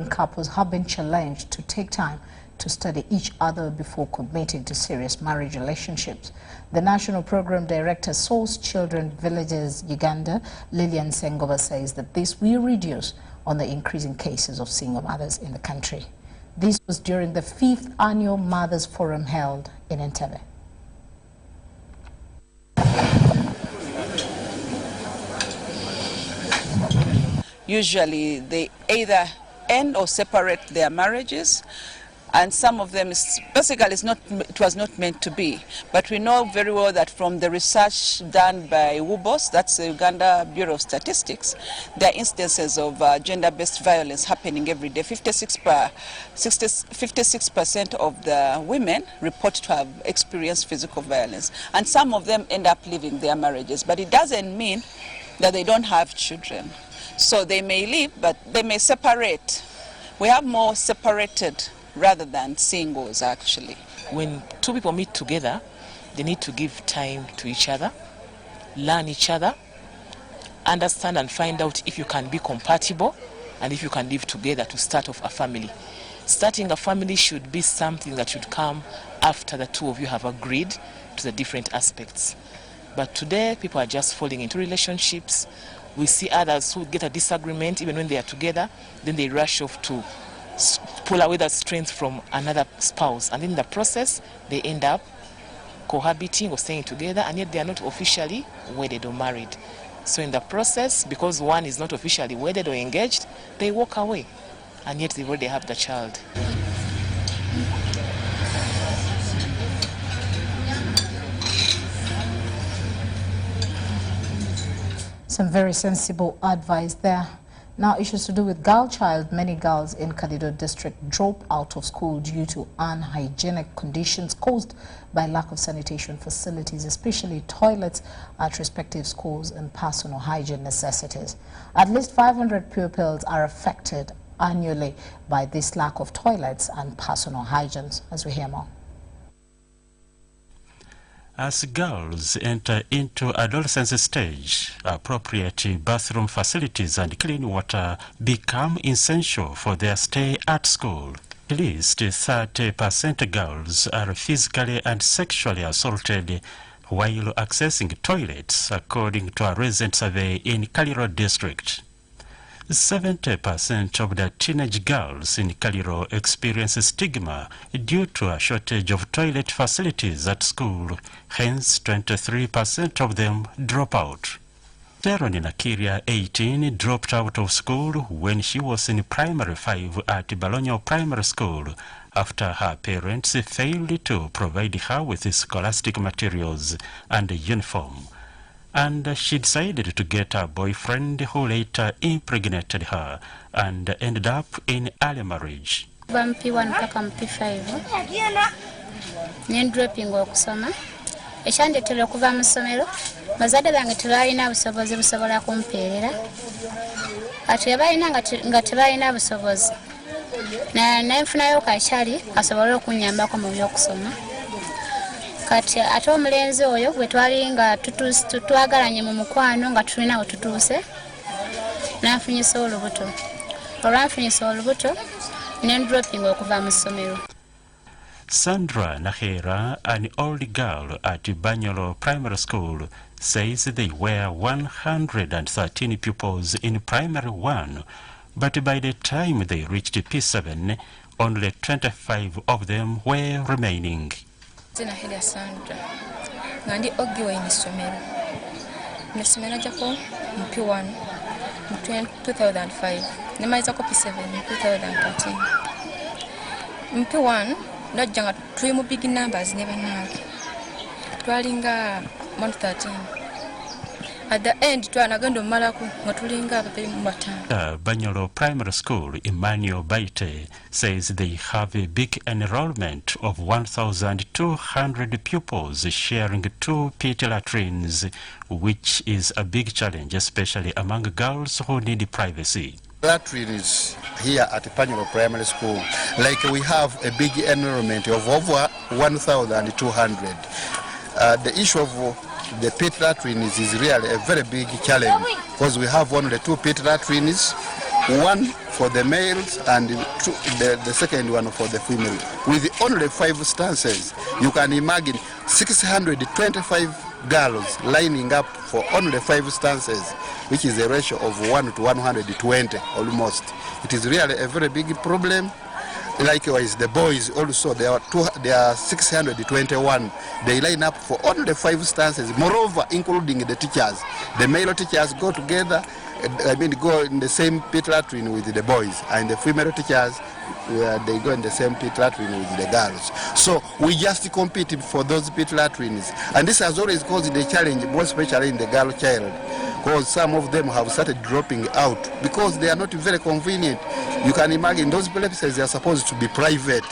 Couples have been challenged to take time to study each other before committing to serious marriage relationships. The National Program Director, Source Children Villages Uganda, Lillian Sengova, says that this will reduce on the increasing cases of single mothers in the country. This was during the 5th Annual Mothers Forum held in Entebbe. Usually they either end or separate their marriages, and some of them basically it was not meant to be. But we know very well that from the research done by UBC, that's the Uganda Bureau of Statistics, there are instances of gender-based violence happening every day. 56% of the women report to have experienced physical violence, and some of them end up leaving their marriages. But it doesn't mean that they don't have children. So they may leave, but they may separate. We have more separated rather than singles, actually. When two people meet together, they need to give time to each other, learn each other, understand and find out if you can be compatible and if you can live together to start off a family. Starting a family should be something that should come after the two of you have agreed to the different aspects. But today, people are just falling into relationships. We see others who get a disagreement even when they are together, then they rush off to pull away that strength from another spouse, and in the process they end up cohabiting or staying together, and yet they are not officially wedded or married. So in the process, because one is not officially wedded or engaged, they walk away, and yet they already have the child. Some very sensible advice there. Now, issues to do with girl child. Many girls in Kadido district drop out of school due to unhygienic conditions caused by lack of sanitation facilities, especially toilets at respective schools and personal hygiene necessities. At least 500 pupils are affected annually by this lack of toilets and personal hygiene, as we hear more. As girls enter into adolescence stage, appropriate bathroom facilities and clean water become essential for their stay at school. At least 30% girls are physically and sexually assaulted while accessing toilets, according to a recent survey in Kaliro district. 70% of the teenage girls in Kaliro experience stigma due to a shortage of toilet facilities at school. Hence, 23% of them drop out. Teron Nakiria, 18, dropped out of school when she was in primary 5 at Balonyo Primary School after her parents failed to provide her with scholastic materials and a uniform. And she decided to get a boyfriend who later impregnated her and ended up in early marriage. MP1 paka MP5 nendroping okusoma ekyandetera okuva mu ssomero bazadde bange tebalina busobozi busobola kumpeerera ate balina nga tebalina busobozi nenfunayo kakyali asobole okunyambako mu by'okusoma. Kati ate omulenzi oyo bwe twali nga twagalanye mu mukwano nga tulina we tutuuse nanfunyisa olubuto. Olwanfunyisa olubuto nendroping okuva mu ssomero. Sandra Nahera, an old girl at Banyolo Primary School, says they were 113 pupils in Primary 1, but by the time they reached P7, only 25 of them were remaining. Nahera Sandra ngandi ogiwe inisomero nesomero jako MP1 mu 2005 nemaliza ko P7 mu 2013 MP1 najjanga tuli mu big numbers ne banange twalinga 113 at the end twanagenda omalako nga tulinga ababiri mu batano. Banyolo Primary School, Emmanuel Baite, says they have a big enrollment of 1,200 pupils sharing 2 pit latrines, which is a big challenge, especially among girls who need privacy. Latrines here at Banyolo Primary School, like we have a big enrollment of over 1,200. The issue of the pit latrines is really a very big challenge because we have only 2 pit latrines, one for the males and the second one for the female. With only 5 stances, you can imagine 625 girls lining up for only 5 stances, which is a ratio of 1 to 120 almost. It is really a very big problem. Likewise, the boys also, they are 621. They line up for only 5 stances. Moreover, including the teachers. The male teachers go together, go in the same pit latrine with the boys, and the female teachers, they go in the same pit latrine with the girls. So we just compete for those pit latrines. And this has always caused a challenge, more especially in the girl child, because some of them have started dropping out because they are not very convenient. You can imagine those places are supposed to be private.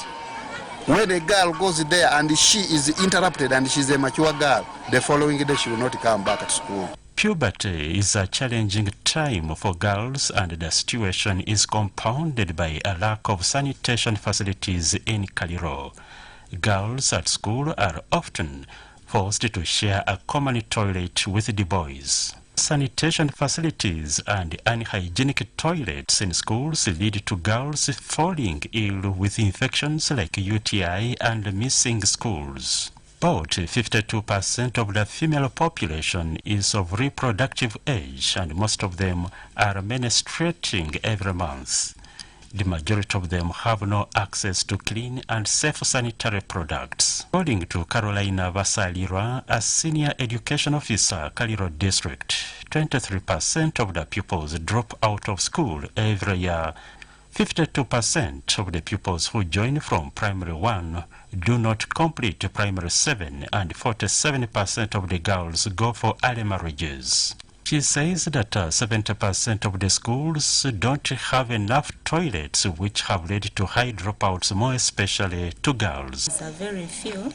When a girl goes there and she is interrupted and she's a mature girl, the following day she will not come back to school. Puberty is a challenging time for girls, and the situation is compounded by a lack of sanitation facilities in Kaliro. Girls at school are often forced to share a common toilet with the boys. Sanitation facilities and unhygienic toilets in schools lead to girls falling ill with infections like UTI and missing schools. About 52% of the female population is of reproductive age, and most of them are menstruating every month. The majority of them have no access to clean and safe sanitary products. According to Carolina Vasalira, a senior education officer, Kaliro District, 23% of the pupils drop out of school every year. 52% of the pupils who join from primary 1 do not complete primary 7, and 47% of the girls go for early marriages. She says that 70% of the schools don't have enough toilets, which have led to high dropouts, more especially to girls. There are very few.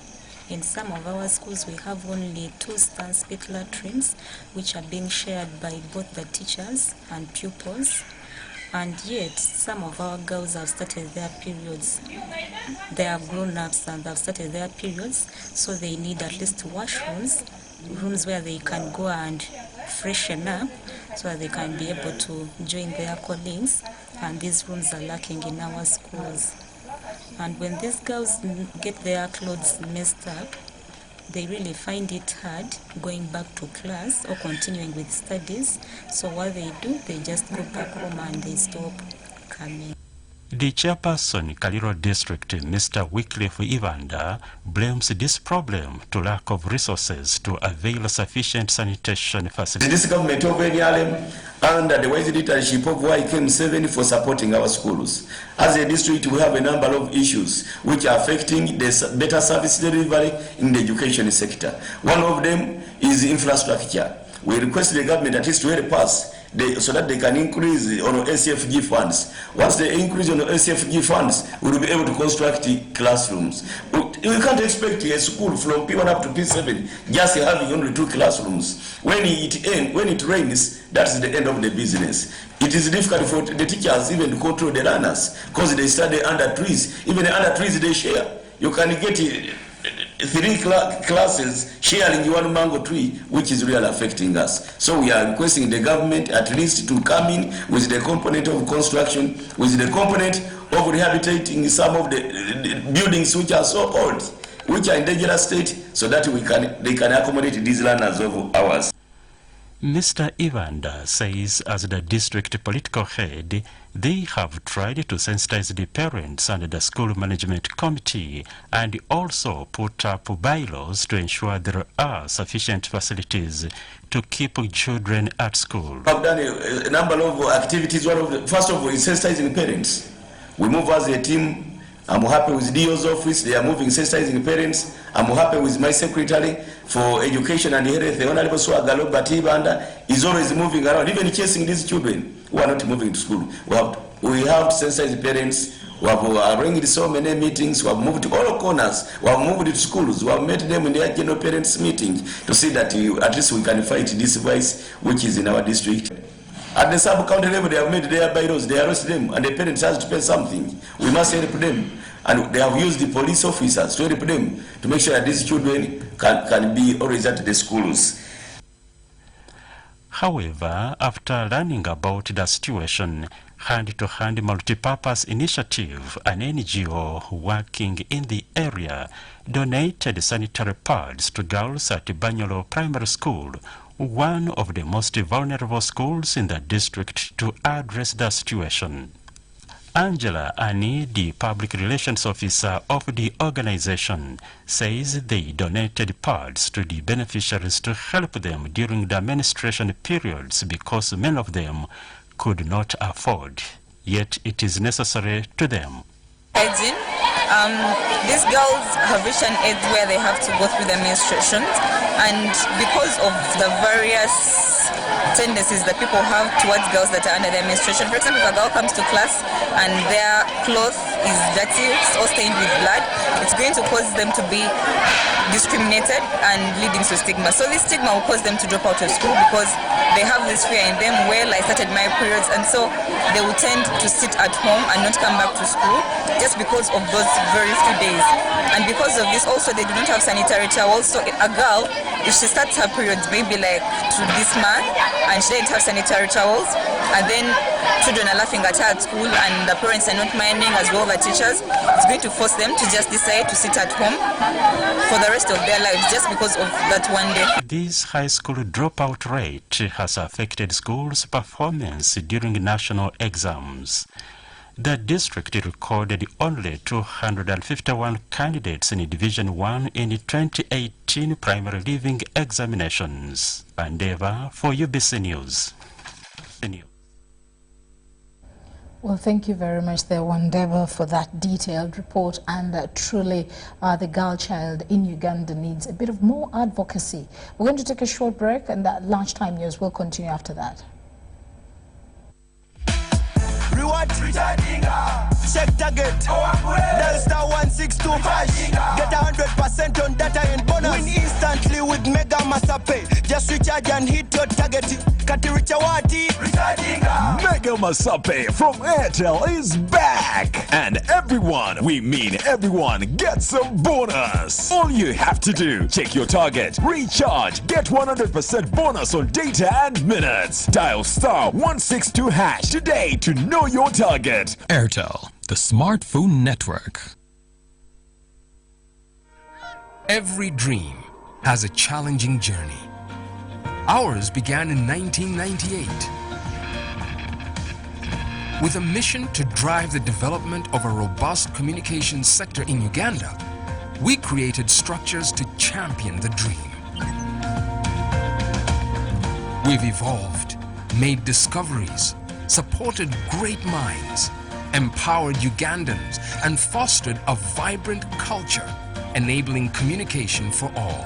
In some of our schools, we have only 2 pit latrines, which are being shared by both the teachers and pupils. And yet, some of our girls have started their periods. They are grown-ups and have started their periods, so they need at least washrooms, rooms where they can go and freshen up so that they can be able to join their colleagues, and these rooms are lacking in our schools. And when these girls get their clothes messed up, they really find it hard going back to class or continuing with studies. So what they do, they just go back home and they stop coming. The chairperson, Kaliro District, Mr. Wycliffe Evander, blames this problem to lack of resources to avail sufficient sanitation facilities. This government of NRM, under the wise leadership of YKM7, for supporting our schools. As a district, we have a number of issues which are affecting the better service delivery in the education sector. One of them is infrastructure. We request the government at least to help us so that they can increase on ACFG funds. Once they increase on ACFG funds, we will be able to construct classrooms. We can't expect a school from P1 up to P7 just having only 2 classrooms. When it rains, that's the end of the business. It is difficult for the teachers even to control the learners because they study under trees. Even under trees they share. You can get 3 classes sharing 1 mango tree, which is really affecting us. So we are requesting the government at least to come in with the component of construction, with the component of rehabilitating some of the buildings which are so old, which are in dangerous state, so that they can accommodate these learners of ours. Mr. Evander says as the district political head, they have tried to sensitize the parents and the school management committee, and also put up bylaws to ensure there are sufficient facilities to keep children at school. I've done a number of activities. First of all, is sensitizing parents. We move as a team. I'm happy with DO's office. They are moving sensitizing parents. I'm happy with my secretary for education and health, the Honorable Swagalo Batibanda, is always moving around, even chasing these children who are not moving to school. We have to sensitize parents. We have arranged so many meetings. We have moved to all corners. We have moved to schools. We have met them in their general parents meeting to see that at least we can fight this vice which is in our district. At the sub-county level, they have made their bylaws. They arrest them, and the parents have to pay something. We must help them. And they have used the police officers to help them to make sure that these children can be always at the schools. However, after learning about the situation, Hand-to-Hand Multipurpose Initiative, an NGO working in the area, donated sanitary pads to girls at Banyolo Primary School, one of the most vulnerable schools in the district, to address the situation. Angela Ani, the public relations officer of the organization, says they donated pads to the beneficiaries to help them during the menstruation periods because many of them could not afford, yet it is necessary to them. These girls have reached an age where they have to go through their menstruations, and because of the various tendencies that people have towards girls that are under their menstruation. For example, if a girl comes to class and their cloth is dirty, it's all stained with blood, it's going to cause them to be discriminated and leading to stigma. So this stigma will cause them to drop out of school because they have this fear in them, well, I started my periods, and so they will tend to sit at home and not come back to school just because of those very few days. And because of this also they do not have sanitary towels. So a girl, if she starts her periods maybe like to this month and she didn't have sanitary towels, and then children are laughing at her at school and the parents are not minding as well, the teachers, it's going to force them to just decide to sit at home for the rest of their lives just because of that one day. This high school dropout rate has affected schools' performance during national exams. The district recorded only 251 candidates in Division 1 in 2018 primary leaving examinations. Bandeva for UBC News. Well, thank you very much there, Wandeva, for that detailed report. And truly, the girl child in Uganda needs a bit of more advocacy. We're going to take a short break, and that lunchtime news will continue after that. Reward check target dial star 162 hash, get 100% on data and bonus, win instantly with Mega Masape. Just recharge and hit your target. Mega Masape from Airtel is back, and everyone, we mean everyone, gets some bonus. All you have to do, check your target, recharge, get 100% bonus on data and minutes. Dial star 162 hash today to know your target. Airtel, the smartphone network. Every dream has a challenging journey. Ours began in 1998 with a mission to drive the development of a robust communications sector in Uganda. We created structures to champion the dream. We've evolved, made discoveries, supported great minds, empowered Ugandans, and fostered a vibrant culture, enabling communication for all.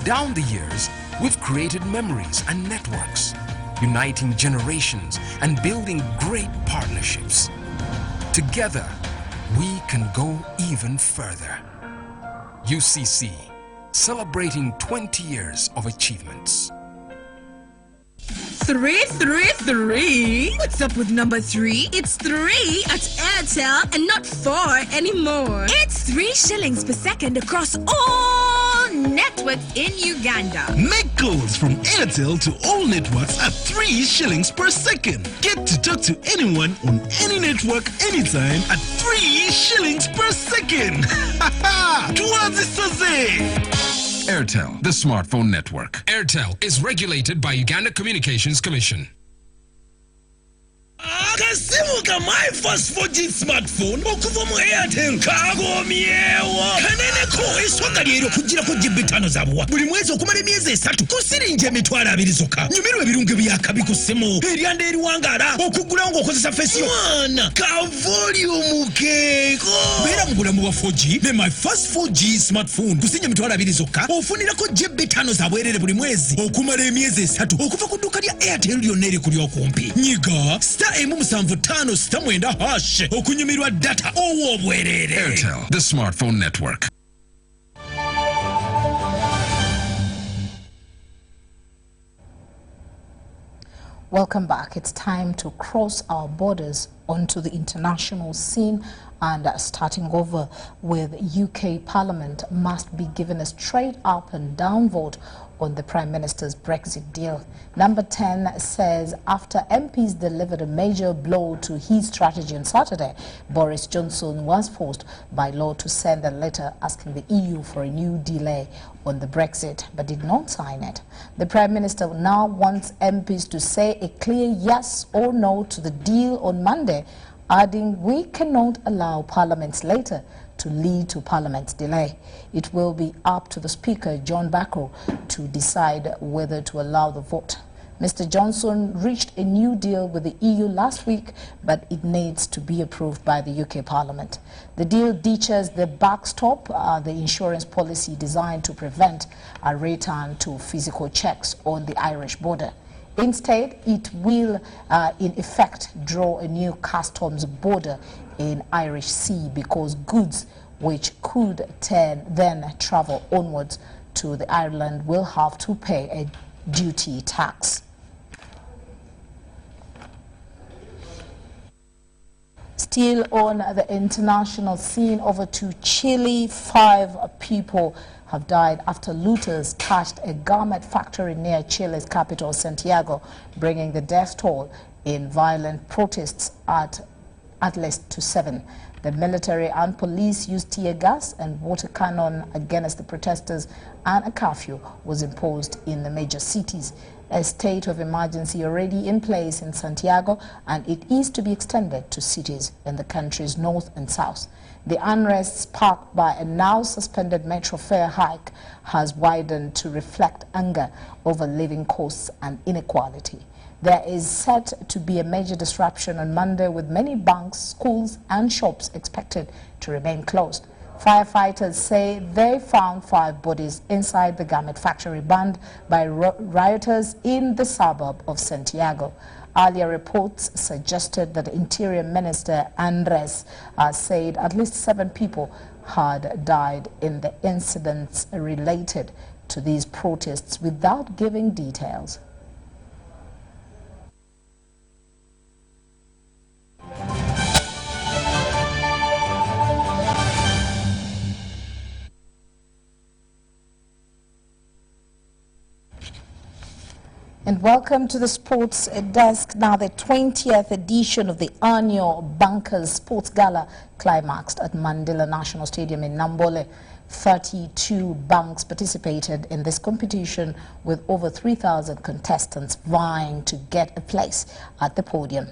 Down the years, we've created memories and networks, uniting generations and building great partnerships. Together, we can go even further. UCC, celebrating 20 years of achievements. 333. What's up with number 3? It's 3 at Airtel and not 4 anymore. It's 3 shillings per second across all networks in Uganda. Make calls from Airtel to all networks at 3 shillings per second. Get to talk to anyone on any network anytime at 3 shillings per second. Airtel, the smartphone network. Airtel is regulated by Uganda Communications Commission. Akasimu ka my first 4G smartphone okuva mu Airtel kagomyewo kanene ko isoka lyero kugira ko GB5 zabuwa buli mwezi okumala emyezi 3 kusirinje emitwalo 2 zokka nyumirwa ebirungo byakabi ku ssimu eryanda eriwangala okugula ng'okozesa face mwana ka volume keeko beera mu bulamu bwa 4G ne my first 4G smartphone kusinya emitwalo 2 zokka ofunirako GB5 zabwerere buli mwezi okumala emyezi 3 okuva ku dduuka lya Airtel lyonna erikuli okumpi nyiga M75 stamwenda hash okunyumirwa data ow'obwerere. Airtel, the smartphone network. Welcome back. It's time to cross our borders onto the international scene And starting over with UK Parliament must be given a straight up and down vote on the Prime Minister's Brexit deal. Number 10 says after MPs delivered a major blow to his strategy on Saturday, Boris Johnson was forced by law to send a letter asking the EU for a new delay on the Brexit, but did not sign it. The Prime Minister now wants MPs to say a clear yes or no to the deal on Monday, adding we cannot allow Parliament's later to lead to Parliament's delay. It will be up to the Speaker, John Barrow, to decide whether to allow the vote. Mr. Johnson reached a new deal with the EU last week, but it needs to be approved by the UK Parliament. The deal ditches the backstop, the insurance policy designed to prevent a return to physical checks on the Irish border. Instead, it will, in effect, draw a new customs border in Irish Sea because goods which could then travel onwards to the Ireland will have to pay a duty tax. Still on the international scene, over to Chile, 5 people have died after looters cashed a garment factory near Chile's capital, Santiago, bringing the death toll in violent protests at least to 7. The military and police used tear gas and water cannon against the protesters, and a curfew was imposed in the major cities. A state of emergency already in place in Santiago, and it is to be extended to cities in the country's north and south. The unrest sparked by a now suspended metro fare hike has widened to reflect anger over living costs and inequality. There is set to be a major disruption on Monday, with many banks, schools and shops expected to remain closed. Firefighters say they found 5 bodies inside the garment factory burned by rioters in the suburb of Santiago. Earlier reports suggested that Interior Minister Andres said at least 7 people had died in the incidents related to these protests without giving details. And welcome to the Sports Desk. Now, the 20th edition of the annual Bankers Sports Gala climaxed at Mandela National Stadium in Nambole. 32 banks participated in this competition, with over 3,000 contestants vying to get a place at the podium.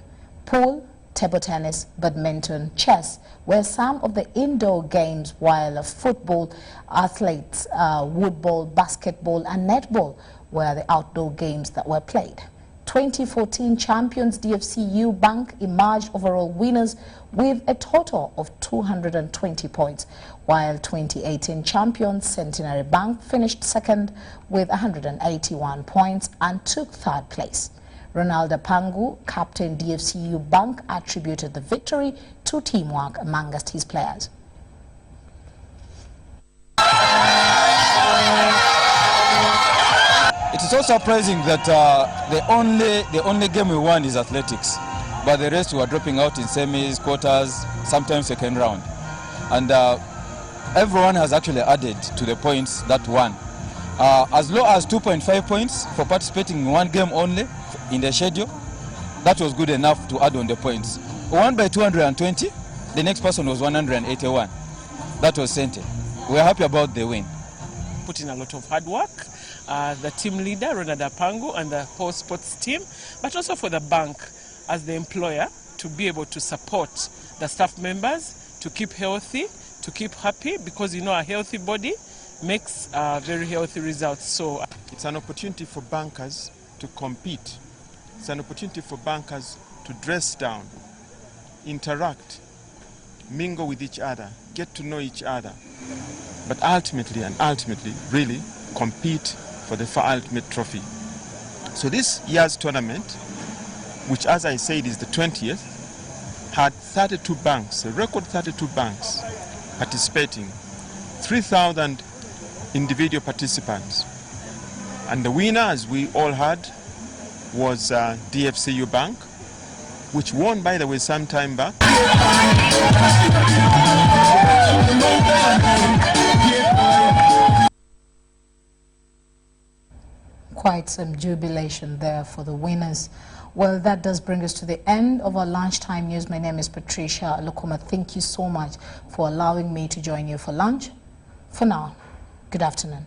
Pool, table tennis, badminton, chess were some of the indoor games, while football, athletes, woodball, basketball and netball were the outdoor games that were played. 2014 champions DFCU Bank emerged overall winners with a total of 220 points, while 2018 champions Centenary Bank finished second with 181 points and took 3rd place. Ronaldo Pangu, captain DFCU Bank, attributed the victory to teamwork amongst his players. It is so surprising that the only game we won is athletics, but the rest were dropping out in semis, quarters, sometimes second round. And everyone has actually added to the points that won. As low as 2.5 points for participating in one game only in the schedule, that was good enough to add on the points. We won by 220, the next person was 181. That was Sente. We are happy about the win. Put in a lot of hard work. The team leader, Ronaldo Pangu, and the whole sports team, but also for the bank as the employer to be able to support the staff members to keep healthy, to keep happy, because a healthy body makes very healthy results. So it's an opportunity for bankers to compete. It's an opportunity for bankers to dress down, interact, mingle with each other, get to know each other, but ultimately, really compete for the ultimate trophy. So this year's tournament, which as I said is the 20th, had 32 banks, a record 32 banks participating, 3,000 individual participants. And the winner, as we all heard, was DFCU Bank, which won, by the way, some time back. quite some jubilation there for the winners. Well, that does bring us to the end of our lunchtime news. My name is Patricia Lukuma. Thank you so much for allowing me to join you for lunch. For now, good afternoon.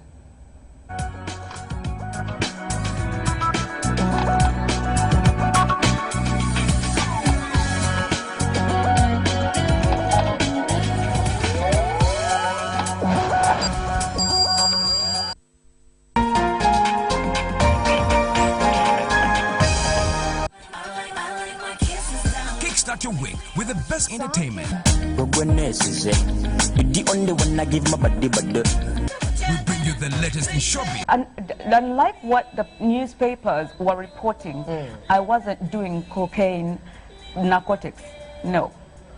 Kickstart your week with the best entertainment. The only one I give my body. We bring you the latest in shopping. And unlike what the newspapers were reporting, I wasn't doing cocaine, narcotics. No.